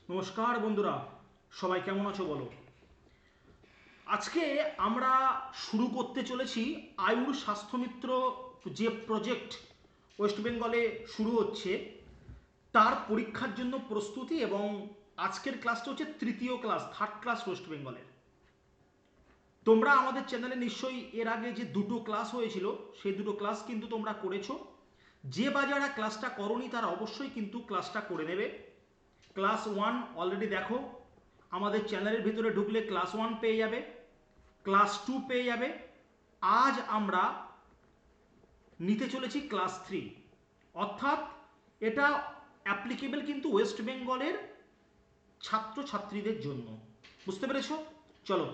নমস্কার বন্ধুরা, সবাই কেমন আছো বলো। আজকে আমরা শুরু করতে চলেছি আয়ুর স্বাস্থ্যমিত্র যে প্রজেক্ট ওয়েস্ট বেঙ্গলে শুরু হচ্ছে তার পরীক্ষার জন্য প্রস্তুতি। এবং আজকের ক্লাসটা হচ্ছে তৃতীয় ক্লাস, থার্ড ক্লাস ওয়েস্ট বেঙ্গলের। তোমরা আমাদের চ্যানেলে নিশ্চয়ই এর আগে যে দুটো ক্লাস হয়েছিল সেই দুটো ক্লাস কিন্তু তোমরা করেছো। যে বা যারা ক্লাসটা করনি তারা অবশ্যই কিন্তু ক্লাসটা করে নেবে। ক্লাস ওয়ান অলরেডি দেখো, আমাদের চ্যানেলের ভিতরে ঢুকলে ক্লাস ওয়ান পেয়ে যাবে, ক্লাস টু পেয়ে যাবে। আজ আমরা নিতে চলেছি ক্লাস থ্রি, অর্থাৎ এটা অ্যাপ্লিকেবল কিন্তু ওয়েস্ট বেঙ্গলের ছাত্রছাত্রীদের জন্য। বুঝতে পেরেছো? চলো,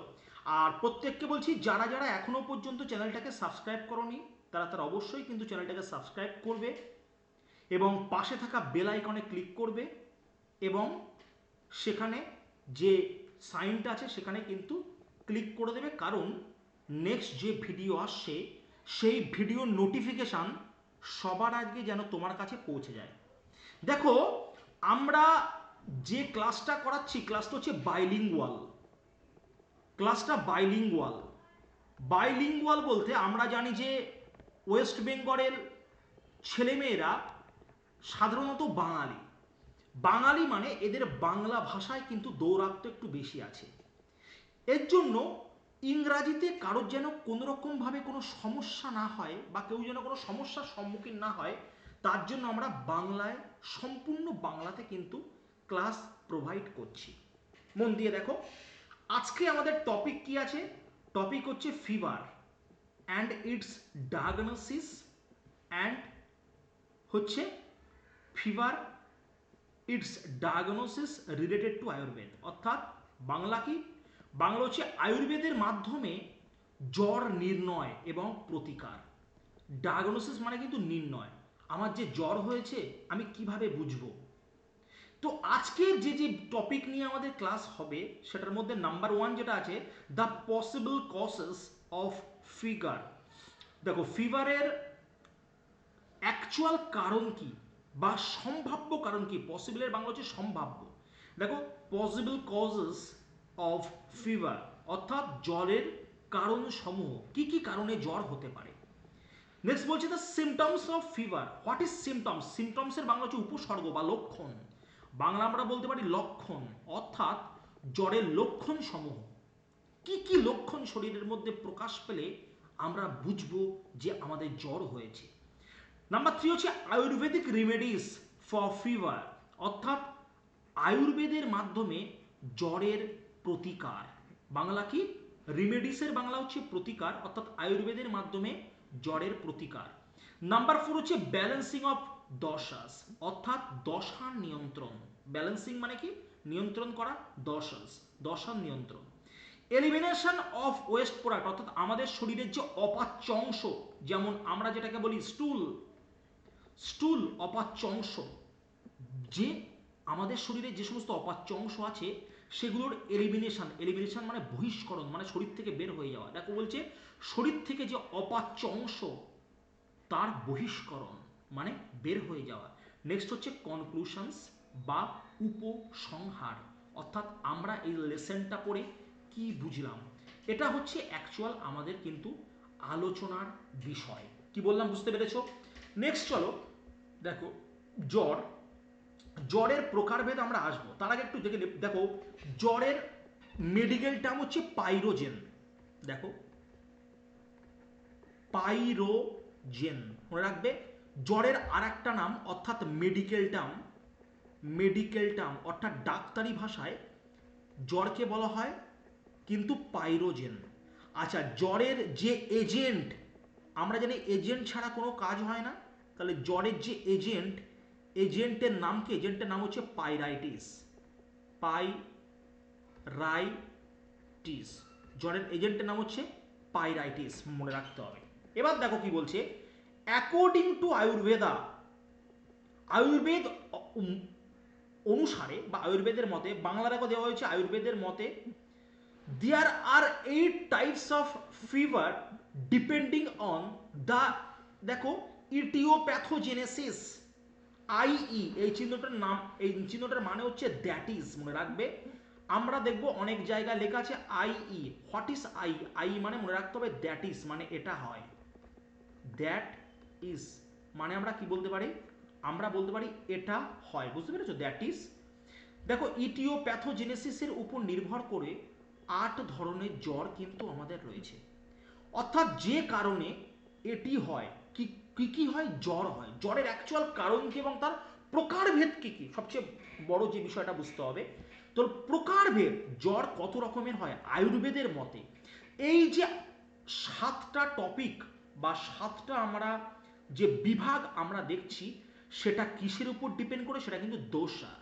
আর প্রত্যেককে বলছি যারা যারা এখনো পর্যন্ত চ্যানেলটাকে সাবস্ক্রাইব করোনি তারা তারা অবশ্যই কিন্তু চ্যানেলটাকে সাবস্ক্রাইব করবে এবং পাশে থাকা বেল আইকনে ক্লিক করবে এবং সেখানে যে সাইনটা আছে সেখানে কিন্তু ক্লিক করে দেবে, কারণ নেক্সট যে ভিডিও আসছে সেই ভিডিও নোটিফিকেশান সবার আগে যেন তোমার কাছে পৌঁছে যায়। দেখো, আমরা যে ক্লাসটা করাচ্ছি ক্লাসটা হচ্ছে বাইলিঙ্গুয়াল। ক্লাসটা বাইলিঙ্গুয়াল। বাইলিঙ্গুয়াল বলতে আমরা জানি যে ওয়েস্ট বেঙ্গলের ছেলেমেয়েরা সাধারণত বাঙালি। বাঙালি মানে এদের বাংলা ভাষায় কিন্তু দৌরাত্ম্য একটু বেশি আছে। এর জন্য ইংরাজিতে কারোর যেন কোনোরকমভাবে কোনো সমস্যা না হয় বা কেউ যেন কোনো সমস্যার সম্মুখীন না হয়, তার জন্য আমরা বাংলায় সম্পূর্ণ বাংলাতে কিন্তু ক্লাস প্রোভাইড করছি। মন দিয়ে দেখো, আজকে আমাদের টপিক কি আছে? টপিক হচ্ছে ফিভার অ্যান্ড ইটস ডায়াগনোসিস অ্যান্ড হচ্ছে fever its diagnosis related to Ayurveda. অর্থাৎ বাংলা কি? বাংলা হচ্ছে আয়ুর্বেদের মাধ্যমে জ্বর নির্ণয় এবং প্রতিকার। ডায়াগনোসিস মানে কিন্তু নির্ণয়, আমার যে জ্বর হয়েছে আমি কিভাবে বুঝবো। তো আজকের যে যে টপিক নিয়ে আমাদের ক্লাস হবে সেটার মধ্যে নাম্বার ওয়ান যেটা আছে, the possible causes of fever. দেখো, ফিভারের অ্যাকচুয়াল কারণ কি বা সম্ভাব্য কারণ কি? পসিবলের বাংলা হচ্ছে সম্ভাব্য। দেখো, পসিবল কজেস অফ ফিভার অর্থাৎ জ্বরের কারণ সমূহ, কি কি কারণে জ্বর হতে পারে। নেক্সট বলছে the symptoms of fever. What is symptoms? সিমটমসের বাংলা হচ্ছে উপসর্গ বা লক্ষণ। বাংলা আমরা বলতে পারি লক্ষণ, অর্থাৎ জ্বরের লক্ষণ সমূহ। কি কি লক্ষণ শরীরের মধ্যে প্রকাশ পেলে আমরা বুঝবো যে আমাদের জ্বর হয়েছে। নাম্বার থ্রি হচ্ছে আয়ুর্বেদিক রেমেডিস ফর ফিভার, অর্থাৎ আয়ুর্বেদের মাধ্যমে জ্বরের প্রতিকার। বাংলা কি? রেমেডিসের বাংলা হচ্ছে প্রতিকার, অর্থাৎ আয়ুর্বেদের মাধ্যমে জ্বরের প্রতিকার। নাম্বার ফোর হচ্ছে ব্যালেন্সিং অফ দশাস, অর্থাৎ দশার নিয়ন্ত্রণ। ব্যালেন্সিং মানে কি? নিয়ন্ত্রণ করা। দশাস, দশার নিয়ন্ত্রণ। এলিমিনেশন অফ ওয়েস্ট প্রোডাক্ট, অর্থাৎ আমাদের শরীরের যে অপাচ্য অংশ, যেমন আমরা যেটাকে বলি স্টুল, স্টুল অপাচ্য অংশ, যে আমাদের শরীরে যে সমস্ত অপাচ্য অংশ আছে সেগুলোর এলিমিনেশন। এলিমিনেশন মানে বহিষ্করণ, মানে শরীর থেকে বের হয়ে যাওয়া। দেখো বলছে শরীর থেকে যে অপাচ্য অংশ তার বহিষ্করণ মানে বের হয়ে যাওয়া। নেক্সট হচ্ছে কনক্লুশনস বা উপসংহার, অর্থাৎ আমরা এই লেসনটা পড়ে কি বুঝলাম। এটা হচ্ছে অ্যাকচুয়াল আমাদের কিন্তু আলোচনার বিষয়। কি বললাম বুঝতে পেরেছো? নেক্সট চলো দেখো, জ্বর, জ্বরের প্রকারভেদ আমরা আসবো। তার আগে একটু দেখে দেখো, জ্বরের মেডিকেল টার্ম হচ্ছে পাইরোজেন। দেখো, পাইরোজেন মনে রাখবে। জ্বরের আর একটা নাম অর্থাৎ মেডিকেল টার্ম, মেডিকেল টার্ম অর্থাৎ ডাক্তারি ভাষায় জ্বরকে বলা হয় কিন্তু পাইরোজেন। আচ্ছা, জ্বরের যে এজেন্ট, আমরা জানি এজেন্ট ছাড়া কোনো কাজ হয় না, তাহলে জ্বরের যে এজেন্ট, এজেন্টের নাম কি? এজেন্টের নাম হচ্ছে পাইরাইটিস। পাইরাইটিস, জ্বরের এজেন্টের নাম হচ্ছে পাইরাইটিস, মনে রাখতে হবে। এবার দেখো কি বলছে, অ্যাকর্ডিং টু আয়ুর্বেদা, আয়ুর্বেদ অনুসারে বা আয়ুর্বেদের মতে, বাংলা দেখো দেওয়া হয়েছে আয়ুর্বেদের মতে, there are 8 types of fever depending on the, দেখো, ইটিওপ্যাথোজেনেসিস, আইই এই চিহ্নটার নাম, এই চিহ্নটার মানে হচ্ছে দ্যাট ইজ, মনে রাখবে। আমরা দেখব অনেক জায়গায় লেখা আছে আইই। What is I? আই মানে মনে রাখতে হবে দ্যাট ইজ মানে এটা হয়। দ্যাট ইজ মানে আমরা কি বলতে পারি? আমরা বলতে পারি এটা হয়, বুঝতে পেরেছো? That is. দেখো ইটিওপ্যাথোজেনেসিসের উপর নির্ভর করে 8 ধরনের জ্বর কিন্তু আমাদের রয়েছে, অর্থাৎ যে কারণে এটি হয়, কি কি কি হয়? জ্বর হয়। জ্বরের অ্যাকচুয়াল কারণ কি এবং তার প্রকারভেদ কি কি, সবচেয়ে বড় যে বিষয়টা বুঝতে হবে। তো প্রকারভেদ জ্বর কত রকমের হয় আয়ুর্বেদের মতে। এই যে 7টা টপিক বা 7টা আমরা যে বিভাগ আমরা দেখছি, সেটা কিসের উপর ডিপেন্ড করে? সেটা কিন্তু দোষা,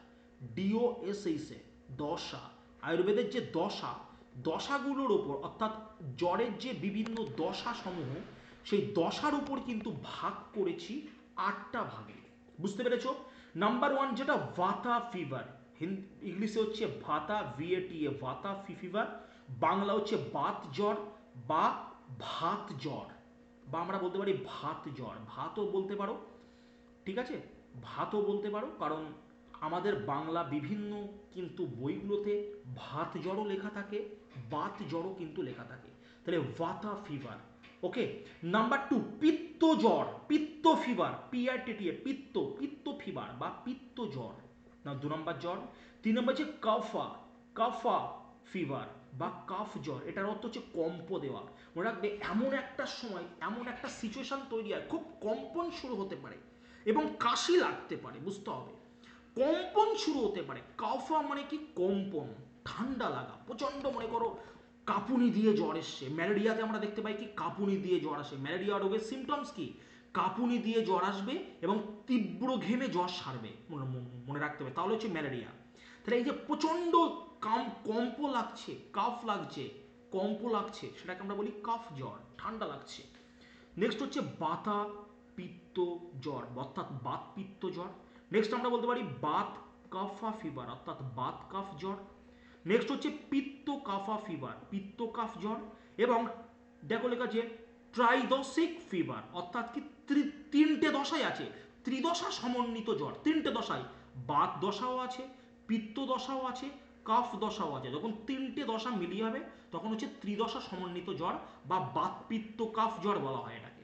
ডিওএসএইসে, দশা। আয়ুর্বেদের যে দশা, দশাগুলোর ওপর, অর্থাৎ জ্বরের যে বিভিন্ন দশা সমূহ, সেই দশার উপর কিন্তু ভাগ করেছি 8টা ভাগে, বুঝতে পেরেছো? নাম্বার 1 যেটা ভাতা ফিভার, ইংলিশে হচ্ছে ভাতা, ভিএটিএ, ভাতা ফিভার। বাংলা হচ্ছে বাত জ্বর বা ভাত জ্বর, বা আমরা বলতে পারি ভাত জ্বর, ভাতও বলতে পারো, ঠিক আছে? ভাতও বলতে পারো, কারণ আমাদের বাংলা বিভিন্ন কিন্তু বইগুলোতে ভাত জ্বরও লেখা থাকে, বাত জ্বরও কিন্তু লেখা থাকে। তাহলে ভাতা ফিভার, ওকে। নাম্বার 2 পিত্ত জ্বর, পিত্ত ফিভার, পিআইটিটিএ, পিত্ত, পিত্ত ফিভার বা পিত্ত জ্বর, না 2 নম্বর জ্বর। 3 নম্বর হচ্ছে কাফা, কাফা ফিভার বা কাফ জ্বর, এটার অর্থ হচ্ছে কম্প দেওয়া। মনে রাখবে এমন একটা সময়, এমন একটা সিচুয়েশন তৈরি হয়, খুব কম্পন শুরু হতে পারে এবং কাশি লাগতে পারে, বুঝতে হবে। কম্পন শুরু হতে পারে। কাফা মানে কি? কম্পন, ঠান্ডা লাগা, প্রচন্ড, মনে করো কাঁপুনি দিয়ে জ্বর এসছে। ম্যালেরিয়াতে আমরা দেখতে পাই কি কাঁপুনি দিয়ে জ্বর আসে। ম্যালেরিয়া রোগের সিমটমস কি? কাঁপুনি দিয়ে জ্বর আসবে এবং তীব্র ঘেমে জ্বর সারবে, মনে রাখতে হবে, তাহলে হচ্ছে ম্যালেরিয়া। তাহলে এই যে প্রচন্ড কম্প লাগছে, কাফ লাগছে, কম্প লাগছে, সেটাকে আমরা বলি কাফ জ্বর, ঠান্ডা লাগছে। নেক্সট হচ্ছে বাতা পিত্ত জ্বর, অর্থাৎ বাত পিত্ত জ্বর। নেক্সট আমরা বলতে পারি বাত কাফা ফিভার, অর্থাৎ বাত কাফ জ্বর। নেক্সট হচ্ছে পিত্ত কাফা ফিভার, পিত্ত কাফ জ্বর। এবং দেখো লেখা আছে ট্রাইদশিক ফিভার, অর্থাৎ কি 3টে দশাই আছে, ত্রিদশা সমন্বিত জ্বর, 3টে দশাই, বাত দশাও আছে, পিত্ত দশাও আছে, কাফ দশাও আছে। যখন 3টে দশা মিলিয়ে হবে তখন হচ্ছে ত্রিদশা সমন্বিত জ্বর বা বাত পিত্ত কাফ জ্বর বলা হয় এটাকে।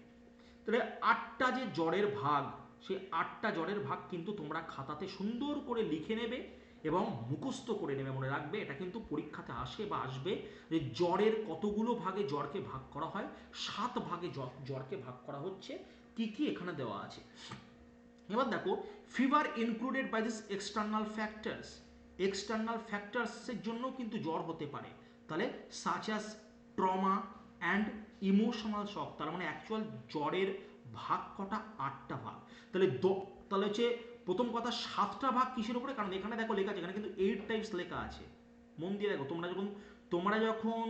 তাহলে 8টা যে জ্বরের ভাগ, সেই 8টা জ্বরের ভাগ কিন্তু তোমরা খাতাতে সুন্দর করে লিখে নেবে এবং মুখস্থ করে নেবে, মনে রাখবে। এটা কিন্তু পরীক্ষাতে আসে বা আসবে যে জ্বরের কতগুলো ভাগে জ্বরকে ভাগ করা হয়। 7 ভাগে জ্বরকে ভাগ করা হচ্ছে, কি কি এখানে দেওয়া আছে। এবার দেখো fever included by this external factors, external ফ্যাক্টরসের জন্য কিন্তু জ্বর হতে পারে। তাহলে such as trauma and emotional shock, তার মানে অ্যাকচুয়াল জ্বরের ভাগ কটা? 8টা ভাগ। তাহলে তাহলে হচ্ছে প্রথম কথা 7টা ভাগ কিসের উপরে? কারণ এখানে দেখো লেখা আছে, এখানে কিন্তু 8 টাইপস লেখা আছে। মন দিয়ে দেখো, তোমরা যখন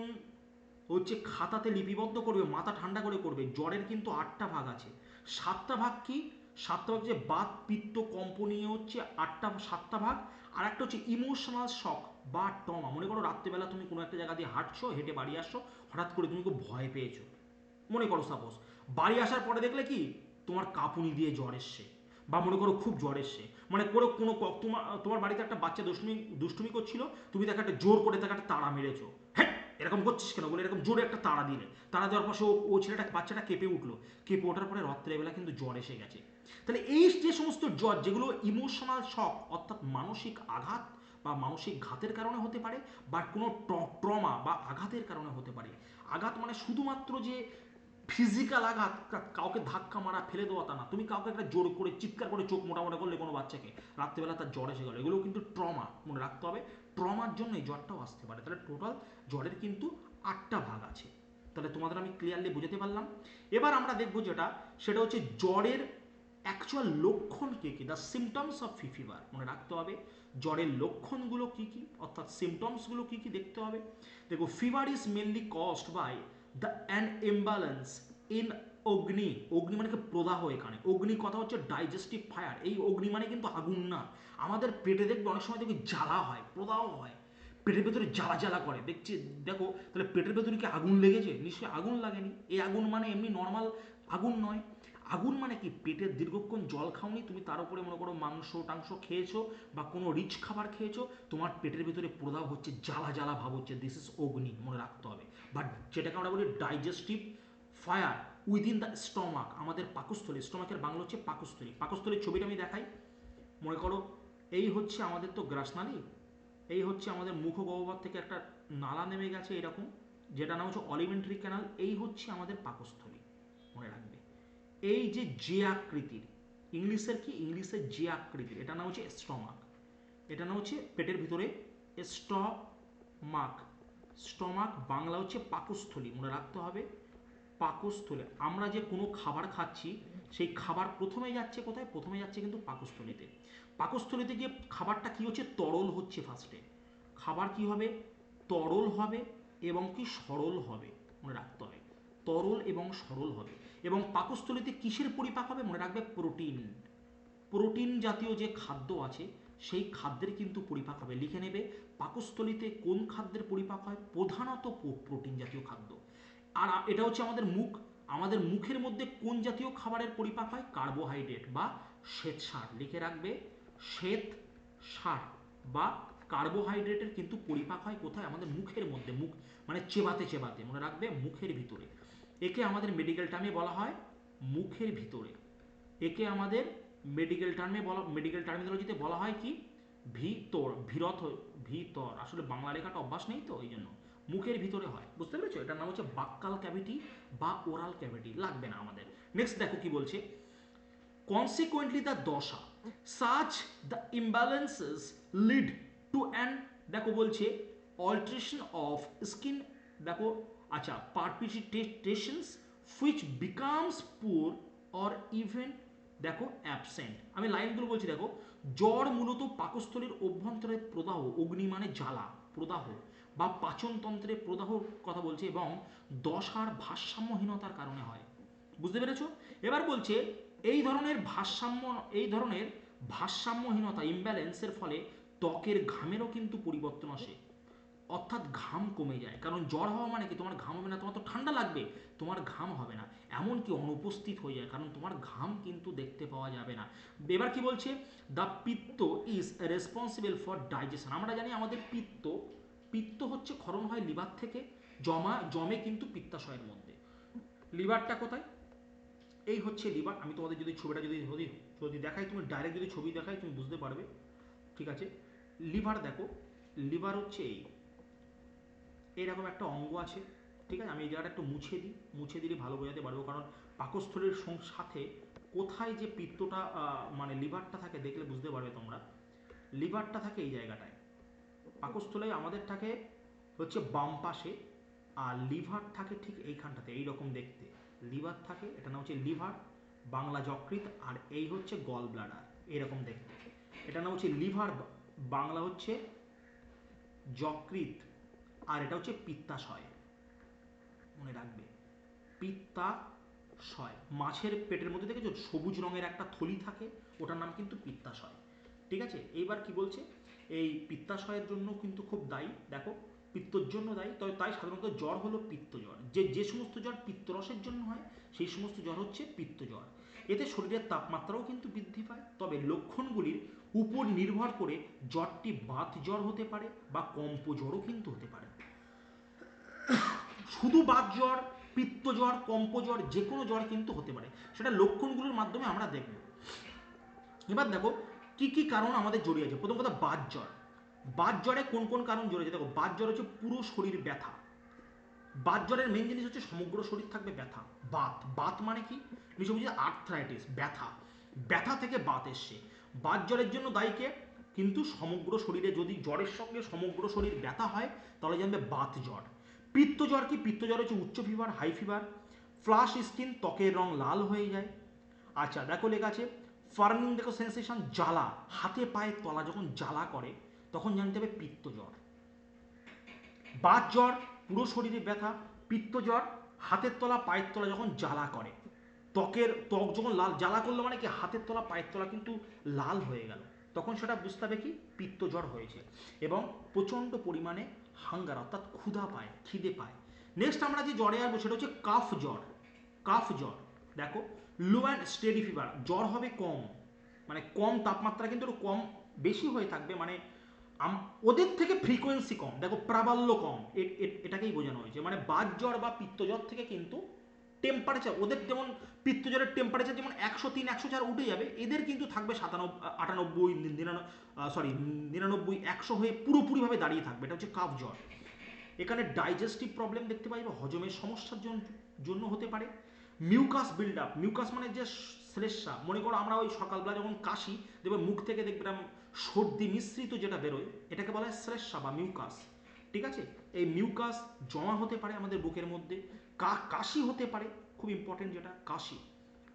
হচ্ছে খাতাতে লিপিবদ্ধ করবে, মাথা ঠান্ডা করে করবে, জ্বরের কিন্তু 8টা ভাগ আছে। 7টা ভাগ কি? 7টা ভাগ যে বাত পিত্ত কম্প নিয়ে হচ্ছে 7টা ভাগ। আর একটা হচ্ছে ইমোশনাল শক বা ট্রমা। মনে করো রাত্রেবেলা তুমি কোনো একটা জায়গা দিয়ে হাঁটছো, হেঁটে বাড়ি আসছো, হঠাৎ করে তুমি খুব ভয় পেয়েছো, মনে করো সাপোজ। বাড়ি আসার পরে দেখলে কি তোমার কাঁপুনি দিয়ে জ্বর এসছে, বা মনে করো খুব জ্বর এসছে, মানে করে কোনো তোমার বাড়িতে একটা বাচ্চা দুষ্টুমি করছিল, তুমি তাকে একটা জোর করে তাকে একটা তাড়া মেরেছো। হ্যাঁ, এরকম করছিস কেন বলে এরকম জোরে একটা তাড়া দিলে, তাড়া দেওয়ার পর ও ছেলেটা, বাচ্চাটা কেঁপে উঠলো, কেঁপে ওঠার পরে রাত্রেবেলা কিন্তু জ্বর এসে গেছে। তাহলে এই যে সমস্ত জ্বর যেগুলো ইমোশনাল শক, অর্থাৎ মানসিক আঘাত বা মানসিক ঘাতের কারণে হতে পারে, বা কোনো ট্রমা বা আঘাতের কারণে হতে পারে। আঘাত মানে শুধুমাত্র যে ফিজিক্যাল আঘাত, কাউকে ধাক্কা মারা, ফেলে দেওয়া, তা না। তুমি কাউকে একটা জোর করে চিৎকার করে চোখ মোটামোটা করলে কোনো বাচ্চাকে, রাত্রেবেলা তার জ্বর এসে গেল, এগুলো কিন্তু ট্রমা, মনে রাখতে হবে। ট্রমার জন্য এই জ্বরটাও আসতে পারে। তাহলে টোটাল জ্বরের কিন্তু 8টা ভাগ আছে। তাহলে তোমাদের আমি ক্লিয়ারলি বুঝাতে পারলাম। এবার আমরা দেখবো যেটা, সেটা হচ্ছে জ্বরের অ্যাকচুয়াল লক্ষণ কী কী, দ্য সিমটমস অফ ফিভার, মনে রাখতে হবে। জ্বরের লক্ষণগুলো কী কী, অর্থাৎ সিমটমসগুলো কী কী দেখতে হবে। দেখো fever is mainly caused by the an imbalance in agni, অগ্নি মানে কি প্রদাহ, এখানে অগ্নি কথা হচ্ছে ডাইজেস্টিভ ফায়ার। এই অগ্নি মানে কিন্তু আগুন না। আমাদের পেটে দেখবে অনেক সময় দেখবে জ্বালা হয়, প্রদাহ হয়, পেটের ভেতরে জ্বালা জ্বালা করে, দেখছি দেখো, তাহলে পেটের ভেতরে কি আগুন লেগেছে? নিশ্চয়ই আগুন লাগেনি। এই আগুন মানে এমনি নর্মাল আগুন নয়। আগুন মানে কি, পেটের দীর্ঘক্ষণ জল খাওনি তুমি, তার উপরে মনে করো মাংস টাংস খেয়েছো বা কোনো রিচ খাবার খেয়েছো, তোমার পেটের ভিতরে প্রদাহ হচ্ছে, জ্বালা জ্বালা ভাব হচ্ছে, দিস ইজ অগ্নি, মনে রাখতে হবে। বাট যেটাকে আমরা বলি digestive fire within the stomach, আমাদের পাকস্থলী, স্টমাকের বাংলা হচ্ছে পাকস্থলী। পাকস্থলীর ছবিটা আমি দেখাই, মনে করো এই হচ্ছে আমাদের তো গ্রাসনালী, এই হচ্ছে আমাদের মুখ গহ্বর থেকে একটা নালা নেমে গেছে এরকম, যেটা নাম হচ্ছে অলিমেন্টারি ক্যানাল, এই হচ্ছে আমাদের পাকস্থলী, মনে রাখবে। এই যে যে আকৃতির, ইংলিশের কি, ইংলিশের যে আকৃতির, এটা নাম হচ্ছে স্টমাক, এটা নাম হচ্ছে পেটের ভিতরে স্টমাক, স্টমাক বাংলা হচ্ছে পাকস্থলী, মনে রাখতে হবে পাকস্থলী। আমরা যে কোনো খাবার খাচ্ছি, সেই খাবার প্রথমে যাচ্ছে কোথায়, প্রথমে যাচ্ছে কিন্তু পাকস্থলীতে। পাকস্থলীতে গিয়ে খাবারটা কি হচ্ছে, তরল হচ্ছে ফার্স্টে, খাবার কি হবে, তরল হবে এবং কি সরল হবে, মনে রাখতে হবে তরল এবং সরল হবে। এবং পাকস্থলীতে কিসের পরিপাক হবে, মনে রাখবে প্রোটিন, প্রোটিন জাতীয় যে খাদ্য আছে সেই খাদ্যের কিন্তু পরিপাক হবে, লিখে নেবে। পাকস্থলীতে কোন খাদ্যের পরিপাক হয়, প্রধানত প্রোটিন জাতীয় খাদ্য। আর এটা হচ্ছে আমাদের মুখ, আমাদের মুখের মধ্যে কোন জাতীয় খাবারের পরিপাক হয়, কার্বোহাইড্রেট বা শ্বেতসার, লিখে রাখবে শ্বেত সার বা কার্বোহাইড্রেটের কিন্তু পরিপাক হয় কোথায়, আমাদের মুখের মধ্যে, মুখ মানে চেবাতে চেবাতে, মনে রাখবে মুখের ভিতরে। একে আমাদের মেডিকেল টার্মে বলা হয় মুখের ভিতরে, একে আমাদের মেডিকেল টার্মে বলা, মেডিকেল টার্মিনোলজিতে বলা হয় কি, ভিতর, ভিতর, আসলে বাংলা লেখাটা অভ্যাস নেই তো এই জন্য মুখের ভিতরে হয়, বুঝতে পেরেছো, এটার নাম হচ্ছে বাক্কাল ক্যাভিটি বা ওরাল ক্যাভিটি, লাগবে না আমাদের। নেক্সট দেখো কি বলছে, consequently the dosha such the imbalances lead to an, দেখো বলছে alteration of skin, দেখো আচ্ছা palpitations which becomes poor or even দেখো অ্যাবসেন্ট। আমি লাইনগুলো বলছি দেখো, জ্বর মূলত পাকস্থলীর অভ্যন্তরে প্রদাহ, অগ্নি মানে জ্বালা, প্রদাহ বা পাচনতন্ত্রে প্রদাহর কথা বলছে, এবং দশার ভারসাম্যহীনতার কারণে হয়, বুঝতে পেরেছো। এবার বলছে এই ধরনের ভারসাম্য, এই ধরনের ভারসাম্যহীনতা ইমব্যালেন্সের ফলে ত্বকের ঘামেরও কিন্তু পরিবর্তন আসে, অর্থাৎ ঘাম কমে যায়। কারণ জ্বর হওয়া মানে কি, তোমার ঘাম হবে না, তোমার তো ঠান্ডা লাগবে, তোমার ঘাম হবে না, এমনকি অনুপস্থিত হয়ে যায়, কারণ তোমার ঘাম কিন্তু দেখতে পাওয়া যাবে না। এবার কি বলছে, দ্য পিত্ত ইজ রেসপন্সিবল ফর ডাইজেশন, আমরা জানি আমাদের পিত্ত, পিত্ত হচ্ছে ক্ষরণ হয় লিভার থেকে, জমে কিন্তু পিত্তাশয়ের মধ্যে। লিভারটা কোথায়, এই হচ্ছে লিভার, আমি তোমাদের যদি ছবিটা যদি যদি যদি দেখাই, তুমি ডাইরেক্ট যদি ছবি দেখাই তুমি বুঝতে পারবে, ঠিক আছে। লিভার দেখো, লিভার হচ্ছে এই, এইরকম একটা অঙ্গ আছে, ঠিক আছে। আমি এই জায়গাটা একটু মুছে দিই, মুছে দিলে ভালো বোঝাতে পারবো, কারণ পাকস্থলীর সাথে কোথায় যে পিত্তটা মানে লিভারটা থাকে দেখলে বুঝতে পারবে তোমরা। লিভারটা থাকে এই জায়গাটায়, পাকস্থলী আমাদের থাকে হচ্ছে বাম পাশে, আর লিভার থাকে ঠিক এইখানটাতে, এইরকম দেখতে লিভার থাকে, এটা নাম হচ্ছে লিভার, বাংলা যকৃৎ, আর এই হচ্ছে গল ব্লাডার, এরকম দেখতে, এটা নাম হচ্ছে লিভার, বাংলা হচ্ছে যকৃৎ, আর এটা হচ্ছে পিত্তাশয়, মনে রাখবে পিত্তাশয়। মাছের পেটের মধ্যে দেখেছো সবুজ রঙের একটা থলি থাকে, ওটার নাম কিন্তু পিত্তাশয়, ঠিক আছে। এইবার কি বলছে, এই পিত্তাশয়ের জন্য কিন্তু খুব দায়ী, দেখো পিত্তর জন্য দায়ী, তবে তাই সাধারণত জ্বর হলো পিত্ত জ্বর, যে যে সমস্ত জ্বর পিত্তরসের জন্য হয় সেই সমস্ত জ্বর হচ্ছে পিত্ত জ্বর। এতে শরীরের তাপমাত্রাও কিন্তু বৃদ্ধি পায়, তবে লক্ষণগুলির উপর নির্ভর করে জ্বরটি বাত জ্বর হতে পারে বা কম্প জ্বরও কিন্তু হতে পারে। শুধু বাত জ্বর, পিত্ত জ্বর, কম্প জ্বর, যে কোনো জ্বর কিন্তু হতে পারে, সেটা লক্ষণগুলোর মাধ্যমে আমরা দেখব। এবার দেখো কি কি কারণ আমাদের জড়িয়ে আছে। প্রথম কথা বাত জ্বর, বাত জ্বরে কোন কোন কারণ জড়িয়ে আছে, দেখো বাত জ্বর হচ্ছে পুরো শরীর ব্যথা, বাত জ্বরের মেন জিনিস হচ্ছে সমগ্র শরীর থাকবে ব্যথা। বাত, বাত মানে কি, নিশ্চয় বুঝি আর্থ্রাইটিস, ব্যথা, ব্যথা থেকে বাত এসছে। বাত জ্বরের জন্য দায়ীকে কিন্তু সমগ্র শরীরে, যদি জ্বরের সঙ্গে সমগ্র শরীর ব্যথা হয় তাহলে জানবে বাত জ্বর। পিত্ত জ্বর কি, পিত্ত জ্বর হচ্ছে উচ্চ fever, high fever, flush skin, ত্বকের রং লাল হয়ে যায়। আচ্ছা দেখো লেখা আছে ফার্মিং, দেখো সেন্সেশন, জ্বালা, হাতে পায়ের তলা যখন জ্বালা করে তখন জানতে হবে পিত্ত জ্বর। বাত জ্বর পুরো শরীরে ব্যথা, পিত্ত জ্বর হাতের তলা পায়ের তলা যখন জ্বালা করে, ত্বক যখন লাল, জ্বালা করলো মানে কি হাতের তলা পায়ের তলা কিন্তু লাল হয়ে গেল, তখন সেটা বুঝতে হবে কি পিত্ত জ্বর হয়েছে। এবং প্রচণ্ড পরিমাণে হাঙ্গার অর্থাৎ ক্ষুধা পায়, খিদে পায়। নেক্সট আমরা যে জ্বরে আসবো সেটা হচ্ছে কাফ জ্বর। কাফ জ্বর দেখো লো অ্যান্ড স্টেডি ফিভার, জ্বর হবে কম, মানে কম তাপমাত্রা কিন্তু একটু কম বেশি হয়ে থাকবে, মানে ওদের থেকে ফ্রিকোয়েন্সি কম, দেখো প্রাবল্য কম, এটাকেই বোঝানো হয়েছে। মানে বাত জ্বর বা পিত্তজ্বর থেকে কিন্তু টেম্পারেচার, ওদের যেমন পিত্তজ্বরের টেম্পারেচার যেমন 103 104 উঠে যাবে, এদের কিন্তু থাকবে 98 99 100 হয়ে পুরোপুরিভাবে দাঁড়িয়ে থাকবে। এটা হচ্ছে কাফ জ্বর। এখানে ডাইজেস্টিভ প্রবলেম দেখতে পাই বা হজমের সমস্যার জন্য হতে পারে। মিউকাস বিল্ড আপ, মিউকাস মানে যে শ্লেষ্মা, মনে করো আমরা ওই সকালবেলা যখন কাশি দেখবে মুখ থেকে দেখবেন সর্দি মিশ্রিত যেটা বেরোয়, এটাকে বলা হয় শ্লেষ্মা বা মিউকাস। ঠিক আছে, এই মিউকাস জমা হতে পারে আমাদের বুকের মধ্যে। কাশি হতে পারে, খুব ইম্পর্টেন্ট যেটা কাশি,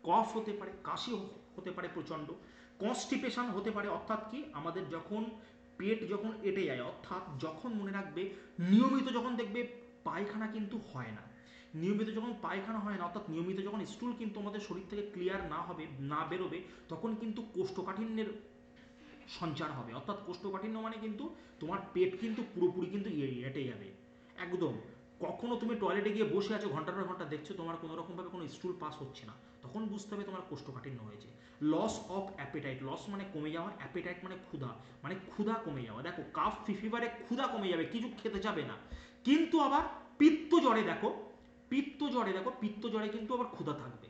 কফ হতে পারে, কাশি হতে পারে প্রচণ্ড, কনস্টিপেশন হতে পারে, অর্থাৎ কি আমাদের যখন পেট যখন এঁটে যায়, অর্থাৎ যখন মনে রাখবে নিয়মিত যখন দেখবে পায়খানা কিন্তু হয় না, নিয়মিত যখন পায়খানা হয় না, অর্থাৎ নিয়মিত যখন স্টুল কিন্তু আমাদের শরীর থেকে ক্লিয়ার না হবে, না বেরোবে, তখন কিন্তু কোষ্ঠকাঠিন্যের সঞ্চার হবে। অর্থাৎ কোষ্ঠকাঠিন্য মানে কিন্তু তোমার পেট কিন্তু পুরোপুরি কিন্তু এঁটে যাবে একদম। কখনো তুমি টয়লেটে গিয়ে বসে আছো ঘন্টার পর ঘন্টা, দেখছো তোমার কোনো রকমভাবে কোনো স্টুল পাস হচ্ছে না, তখন বুঝতে হবে তোমার কোষ্ঠকাঠিন্য হয়েছে। লস অফ অ্যাপেটাইট, লস মানে কমে যাওয়া, অ্যাপেটাইট মানে ক্ষুধা কমে যাওয়া। দেখো কাফ ফিভারে ক্ষুধা কমে যাবে, কিছু খেতে যাবে না। কিন্তু আবার পিত্ত জ্বরে দেখো, পিত্ত জ্বরে কিন্তু আবার ক্ষুধা থাকবে।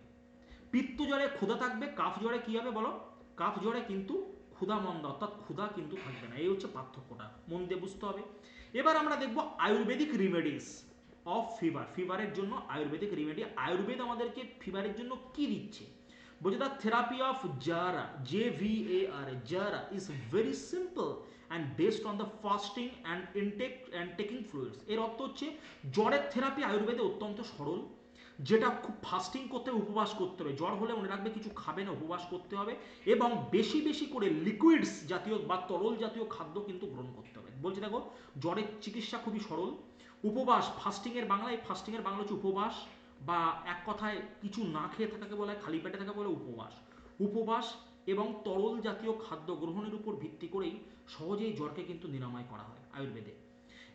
পিত্ত জ্বরে ক্ষুধা থাকবে, কাফ জ্বরে কি হবে বলো? কাফ জ্বরে কিন্তু ক্ষুধা মন্দা, অর্থাৎ ক্ষুধা কিন্তু থাকবে না। এই হচ্ছে পার্থক্যটা, মন দিয়ে বুঝতে হবে। এবার আমরা দেখব আয়ুর্বেদিক রিমেডিস অফ ফিভার, ফিভারের জন্য আয়ুর্বেদিক রিমেডি। আয়ুর্বেদ আমাদেরকে ফিভারের জন্য কি দিচ্ছে? বলছে the therapy of jvara, JVAR, jvara is very simple and based on the fasting and intake and taking fluids. এর অর্থ হচ্ছে জ্বরের থেরাপি আয়ুর্বেদে অত্যন্ত সরল, যেটা খুব ফাস্টিং করতে হবে, উপবাস করতে হবে। জ্বর হলে মনে রাখবে কিছু খাবে না, উপবাস করতে হবে, এবং বেশি বেশি করে লিকুইডস জাতীয় বা তরল জাতীয় খাদ্য কিন্তু গ্রহণ করতে হবে। বলছে দেখো জ্বরের চিকিৎসা খুবই সরল। উপবাস, ফাস্টিংয়ের বাংলা হচ্ছে উপবাস, বা এক কথায় কিছু না খেয়ে থাকাকে বলা হয়, খালি পেটে থাকা বলে উপবাস। উপবাস এবং তরল জাতীয় খাদ্য গ্রহণের উপর ভিত্তি করেই সহজেই জ্বরকে কিন্তু নিরাময় করা হয় আয়ুর্বেদে।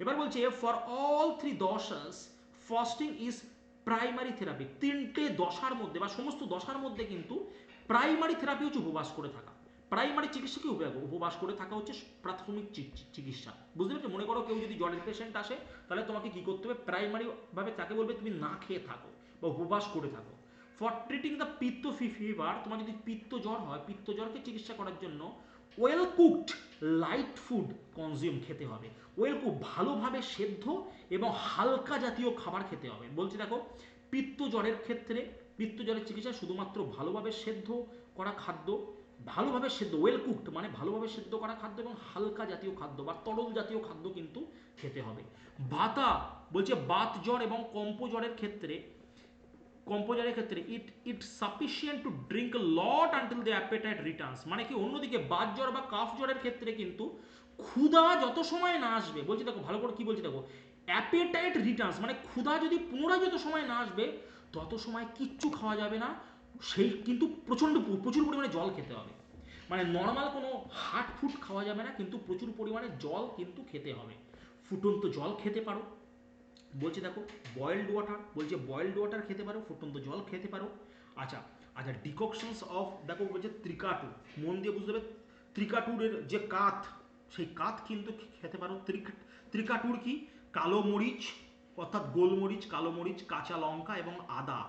এবার বলছে ফর অল থ্রি দশাস ফাস্টিং ইজ প্রাইমারি থেরাপি। তিনটে দশার মধ্যে বা সমস্ত দশার মধ্যে কিন্তু প্রাইমারি থেরাপি হচ্ছে উপবাস করে থাকা। প্রাইমারি চিকিৎসা কি? উপবাস করে থাকা হচ্ছে প্রাথমিক চিকিৎসা। বুঝতে পেরেছো? মনে করো কেউ যদি জ্বরের পেশেন্ট আসে, তাহলে তোমাকে কি করতে হবে? প্রাইমারি ভাবে তাকে বলবে তুমি না খেয়ে থাকো বা উপবাস করে থাকো। ফর ট্রিটিং দ্য পিত্ত ফিভার, তোমার যদি পিত্ত জ্বর হয়, পিত্ত জ্বরকে চিকিৎসা করার জন্য well cooked light food consume, খেতে হবে। ওয়েল কুক, ভালোভাবে সেদ্ধ এবং হালকা জাতীয় খাবার খেতে হবে। বলছি দেখো পিত্ত জ্বরের ক্ষেত্রে, পিত্ত জ্বরের চিকিৎসা শুধুমাত্র ভালোভাবে সেদ্ধ করা খাদ্য, ভালোভাবে সেদ্ধ, ওয়েল কুকড মানে ভালোভাবে সেদ্ধ করা খাদ্য এবং হালকা জাতীয় খাদ্য বা তরল জাতীয় খাদ্য কিন্তু খেতে হবে। ভাতা বলছে বাত জ্বর এবং কম্পোজারের ক্ষেত্রে it sufficient to drink lot until the appetite returns. মানে কি, অন্যদিকে বাত জ্বর বা কাফ জ্বরের ক্ষেত্রে কিন্তু ক্ষুধা যত সময় না আসবে, বলছি দেখো ভালো করে কি বলছি দেখো, অ্যাপেটাইট রিটার্নস মানে ক্ষুধা যদি পুনরায় যত সময় না আসবে, তত সময় কিচ্ছু খাওয়া যাবে না। সেই কিন্তু প্রচুর পরিমাণে জল খেতে হবে। মানে নর্মাল কোনো হার্ট ফুড খাওয়া যাবে না, কিন্তু প্রচুর পরিমাণে জল কিন্তু খেতে হবে। ফুটন্ত জল খেতে পারো, বলছে দেখো বয়েলড ওয়াটার, বলছে বয়েলড ওয়াটার খেতে পারো, ফুটন্ত জল খেতে পারো। আচ্ছা আচ্ছা, ডিককশনস অফ, দেখো বলছে ত্রিকাটু, মন দিয়ে বুঝতে হবে। ত্রিকাটুরের যে কাঠ, সেই কাঠ কিন্তু খেতে পারো। ত্রিকাটুর কি? কালো মরিচ, অর্থাৎ গোলমরিচ, কালো মরিচ, কাঁচা লঙ্কা এবং আদা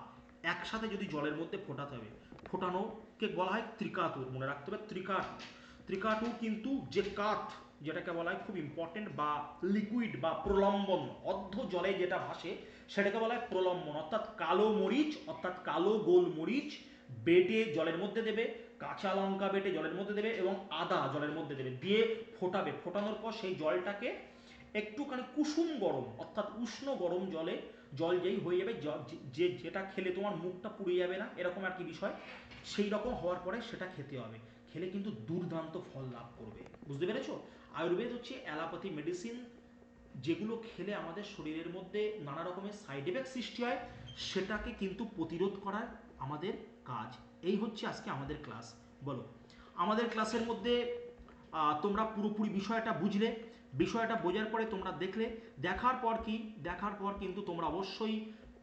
একসাথে যদি জলের মধ্যে ফোটাতে হবে, ফোটানোকে বলা হয় ত্রিকাতুর। মনে রাখতে হবে ত্রিকাটুর কিন্তু যে কাঠ, যেটাকে বলা হয় খুব ইম্পর্টেন্ট, বা লিকুইড বা প্রলম্বন, অর্ধ জলে যেটা ভাসে সেটাকে বলা হয় প্রলম্বন। অর্থাৎ কালো মরিচ, অর্থাৎ কালো গোলমরিচ বেটে জলের মধ্যে দেবে, কাঁচা লঙ্কা বেটে জলের মধ্যে দেবে এবং আদা জলের মধ্যে দেবে, দিয়ে ফোটাবে। ফোটানোর পর সেই জলটাকে একটুখানি কুসুম গরম, অর্থাৎ উষ্ণ গরম জল যেই হয়ে যাবে, যেটা খেলে তোমার মুখটা পুড়ে যাবে না, এরকম আর কি বিষয়, সেই রকম হওয়ার পরে সেটা খেতে হবে। খেলে কিন্তু দুর্দান্ত ফল লাভ করবে। বুঝতে পেরেছো? আয়ুর্বেদ হচ্ছে অ্যালোপ্যাথি মেডিসিন, যেগুলো খেলে আমাদের শরীরের মধ্যে নানা রকমের সাইড এফেক্ট সৃষ্টি হয়, সেটাকে কিন্তু প্রতিরোধ করার আমাদের কাজ। এই হচ্ছে আজকে আমাদের ক্লাস। বলো, আমাদের ক্লাসের মধ্যে তোমরা পুরোপুরি বিষয়টা বুঝলে, বিষয়টা বোঝার পরে তোমরা দেখার পর কিন্তু তোমরা অবশ্যই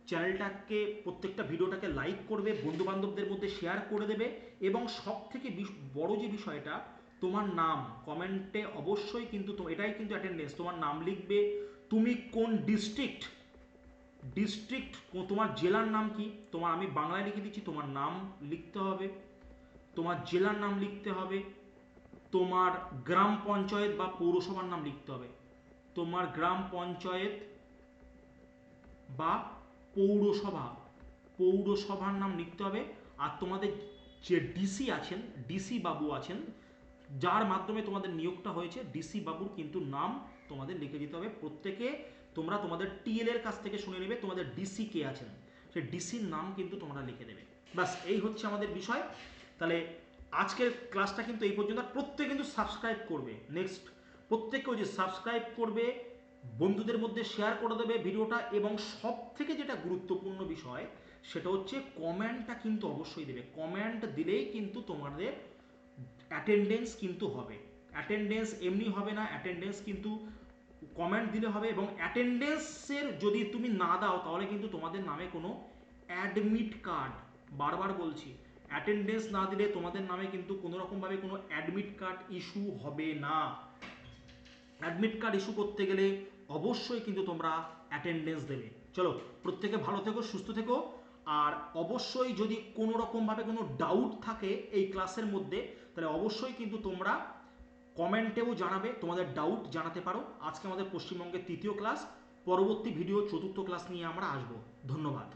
চ্যানেলটাকে প্রত্যেকটা ভিডিওটাকে লাইক করবে, বন্ধু বান্ধবদের মধ্যে শেয়ার করে দেবে, এবং সব থেকে বড় যে বিষয়টা, তোমার নাম কমেন্টে অবশ্যই কিন্তু এটাই কিন্তু অ্যাটেন্ডেন্স, তোমার নাম লিখবে, তুমি কোন ডিস্ট্রিক্ট, তোমার জেলার নাম কি, তোমার আমি বাংলায় লিখে দিচ্ছি, তোমার নাম লিখতে হবে, তোমার জেলার নাম লিখতে হবে, তোমার গ্রাম পঞ্চায়েত বা পৌরসভার নাম লিখতে হবে, তোমার গ্রাম পঞ্চায়েত বা পৌরসভার নাম লিখতে হবে। আর তোমাদের যে ডিসি আছেন, ডিসি বাবু আছেন, যার মাধ্যমে তোমাদের নিয়োগটা হয়েছে, ডিসি বাবুর কিন্তু নাম তোমাদের লিখে দিতে হবে। প্রত্যেকে তোমরা তোমাদের টিএল এর কাছ থেকে শুনে নেবে তোমাদের ডিসি কে আছেন, সেই ডিসির নাম কিন্তু তোমরা লিখে দেবে। ব্যাস এই হচ্ছে আমাদের বিষয়। তাহলে আজকের ক্লাসটা কিন্তু এই পর্যন্ত। প্রত্যেকে কিন্তু সাবস্ক্রাইব করবে, নেক্সট প্রত্যেককে ওই যে সাবস্ক্রাইব করবে, বন্ধুদের মধ্যে শেয়ার করে দেবে ভিডিওটা, এবং সব থেকে যেটা গুরুত্বপূর্ণ বিষয় সেটা হচ্ছে কমেন্টটা কিন্তু অবশ্যই দেবে। কমেন্ট দিলেই কিন্তু তোমাদের অ্যাটেন্ডেন্স কিন্তু হবে। অ্যাটেন্ডেন্স এমনি হবে না, অ্যাটেন্ডেন্স কিন্তু কমেন্ট দিলে হবে। এবং অ্যাটেন্ডেন্সের যদি তুমি না দাও তাহলে কিন্তু তোমাদের নামে কোনো অ্যাডমিট কার্ড, বারবার বলছি, অ্যাটেন্ডেন্স না দিলে তোমাদের নামে কিন্তু কোনো রকমভাবে কোনো অ্যাডমিট কার্ড ইস্যু হবে না। অ্যাডমিট কার্ড ইস্যু করতে গেলে অবশ্যই কিন্তু তোমরা অ্যাটেন্ডেন্স দেবে। চলো, প্রত্যেকে ভালো থেকো, সুস্থ থেকো। আর অবশ্যই যদি কোনো রকমভাবে কোনো ডাউট থাকে এই ক্লাসের মধ্যে, তাহলে অবশ্যই কিন্তু তোমরা কমেন্টেও জানাবে, তোমাদের ডাউট জানাতে পারো। আজকে আমাদের পশ্চিমবঙ্গের তৃতীয় ক্লাস, পরবর্তী ভিডিও চতুর্থ ক্লাস নিয়ে আমরা আসবো। ধন্যবাদ।